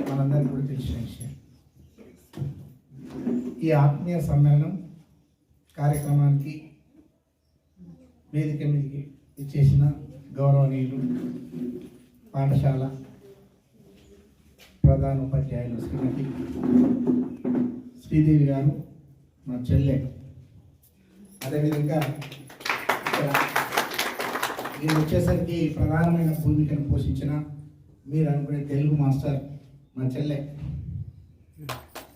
మనందరికీ కూడా తెలిసిన విషయం. ఈ ఆత్మీయ సమ్మేళనం కార్యక్రమానికి వేదిక మీదకి ఇచ్చేసిన గౌరవనీయులు పాఠశాల ప్రధాన ఉపాధ్యాయులు శ్రీమతి శ్రీదేవి గారు, మా చెల్లె, అదేవిధంగా నేను వచ్చేసరికి ప్రధానమైన భూమికను పోషించిన మీరు అనుకునే తెలుగు మాస్టర్ మా చెల్లె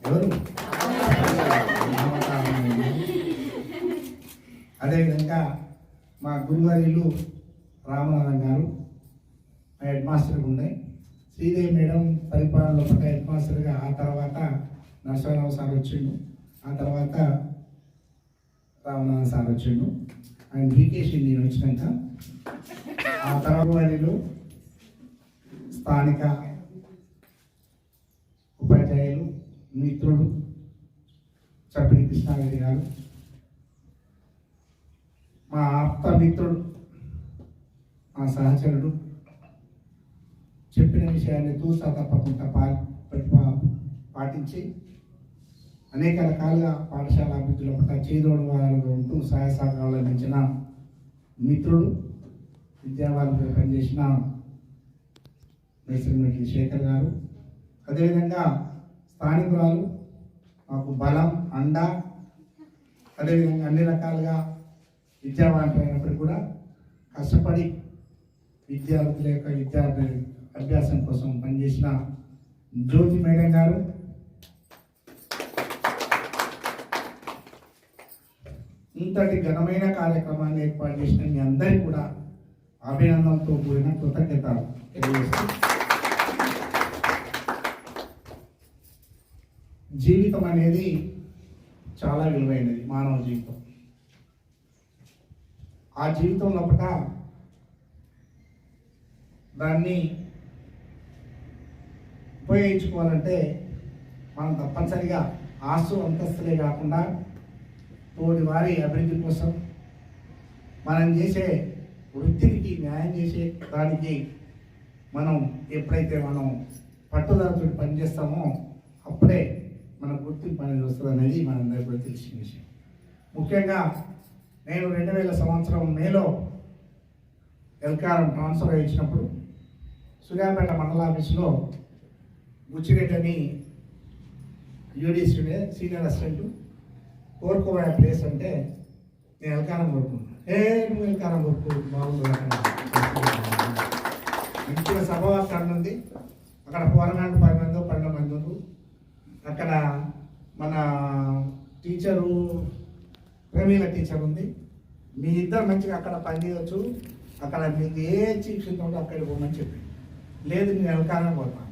ఎవరు, అదేవిధంగా మా గురువారిలు రామనాథన్ గారు హెడ్ మాస్టర్గా ఉన్నాయి. శ్రీదేవి మేడం పరిపాలనలో పట్ట హెడ్ మాస్టర్గా, ఆ తర్వాత నరసింహరావు సార్ వచ్చిండు, ఆ తర్వాత రామనాథన్ సార్ వచ్చిండు, ఆయన వీకేసి నేను వచ్చినాక ఆ తర్వాత వారిలో స్థానిక ఉపాధ్యాయులు మిత్రుడు చప్పిడి కృష్ణారెడ్డి గారు, మా ఆప్త మిత్రుడు, మా సహచరుడు, చెప్పిన విషయాన్ని తూసా తప్పకుండా పాటించి అనేక రకాలుగా పాఠశాల అభివృద్ధిలో పట్ల చేదోడు వారుగా ఉంటూ సహాయ సహకారాలు అందించిన మిత్రుడు, విద్యావాళ్ళతో పనిచేసిన మేస్త్రి శేఖర్ గారు, అదేవిధంగా స్థానికురాలు, మాకు బలం అండ, అదేవిధంగా అన్ని రకాలుగా విద్యావాళ్ళ అయినప్పటికీ కూడా కష్టపడి విద్యార్థుల యొక్క విద్యార్థి అభ్యాసం కోసం పనిచేసిన జ్యోతి మేడం గారు, ఇంతటి ఘనమైన కార్యక్రమాన్ని ఏర్పాటు చేసిన మీ అందరికీ కూడా అభినందనతో కూడిన కృతజ్ఞతలు తెలియజేస్తూ, జీవితం అనేది చాలా విలువైనది, మానవ జీవితం. ఆ జీవితం లోపల దాన్ని ఉపయోగించుకోవాలంటే మనం తప్పనిసరిగా ఆస్తు అంతస్తులే కాకుండా తోటి వారి అభివృద్ధి కోసం మనం చేసే వృత్తికి న్యాయం చేసే దానికి మనం ఎప్పుడైతే మనం పట్టుదలతో పనిచేస్తామో అప్పుడే మన గుర్తింపు అనేది వస్తుంది అనేది మనందరికీ కూడా తెలిసిన విషయం. ముఖ్యంగా నేను 2000 సంవత్సరం మేలో ఎల్కారం ట్రాన్స్ఫర్ ఇచ్చినప్పుడు సూర్యాపేట మండల ఆఫీసులో బుచ్చిరెడ్డి అని యూడీసీ సీనియర్ అసిస్టెంట్ కోరుకోబోయే ప్లేస్ అంటే నేను ఎల్కారం కోరుకున్నాను. నువ్వు ఎల్కారం కోరుకో బాగుంది, మంచిగా సభ అక్కడ ఉంది, అక్కడ 10 మంది 12 మంది ఉన్నారు. అక్కడ మన టీచరు ప్రవీణ టీచర్ ఉంది, మీ ఇద్దరు మంచిగా అక్కడ పనిచేయవచ్చు, అక్కడ మీకు ఏ శిక్షణ ఉందో అక్కడికి పోమని చెప్పి, లేదు నేను ఎల్కారం పోతాను,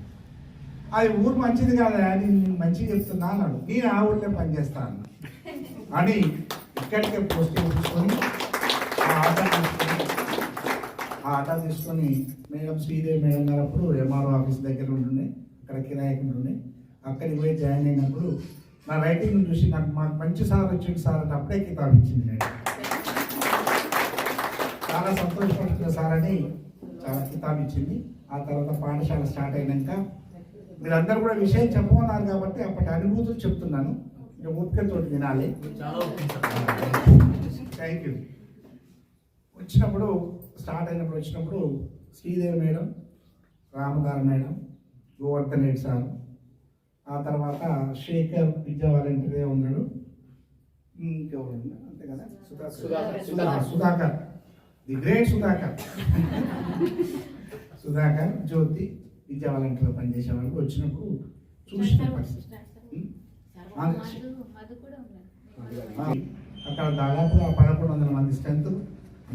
అది ఊరు మంచిది కాదా నేను మంచిగా చెప్తున్నా అన్నాడు. నేను ఆ ఊళ్ళో పనిచేస్తాను అని ఇక్కడికే పోస్టింగ్ తీసుకొని ఆ ఆటో తీసుకొని మేడం శ్రీదేవి మేడం గారు అప్పుడు ఎంఆర్ఓ ఆఫీస్ దగ్గర ఉంటుండే, అక్కడ కిరాయికి ఉంటుండే, అక్కడికి పోయి జాయిన్ అయినప్పుడు నా రైటింగ్ చూసి మాకు మంచి సార్ వచ్చింది సార్ అంటే అప్పుడే కితాబ్ ఇచ్చింది. నేను చాలా సంతోషపడుతున్న సార్ అని చాలా కితాబ్ ఇచ్చింది. ఆ తర్వాత పాఠశాల స్టార్ట్ అయినాక మీరందరూ కూడా విషయం చెప్పమన్నారు కాబట్టి అప్పటి అనుభూతులు చెప్తున్నాను, ఇంకా ఓపికతో వినాలి. Thank you. వచ్చినప్పుడు వచ్చినప్పుడు Sridevi madam, Ramadar madam, Govardhan Reddy sir, ఆ తర్వాత శేఖర్ విద్యా వాలంటీర్ ఉన్నాడు, ఇంకెవరు అంతే కదా, సుధాకర్ ది గ్రేట్ సుధాకర్ జ్యోతి విద్యా వాలంటీర్ పనిచేసే వాళ్ళకి వచ్చినప్పుడు చూసిన అక్కడ దాదాపుగా 1100 మంది స్ట్రెంత్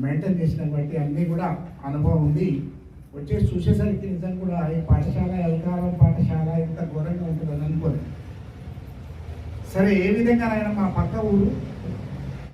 మెయింటైన్ చేసిన బట్టి అన్నీ కూడా అనుభవం ఉంది. వచ్చేసి చూసేసరికి నిజం కూడా ఈ పాఠశాల ఎల్కారం పాఠశాల ఇంత ఘోరంగా ఉంటుందని అనుకోలేదు. సరే, ఏ విధంగానైనా మా పక్క ఊరు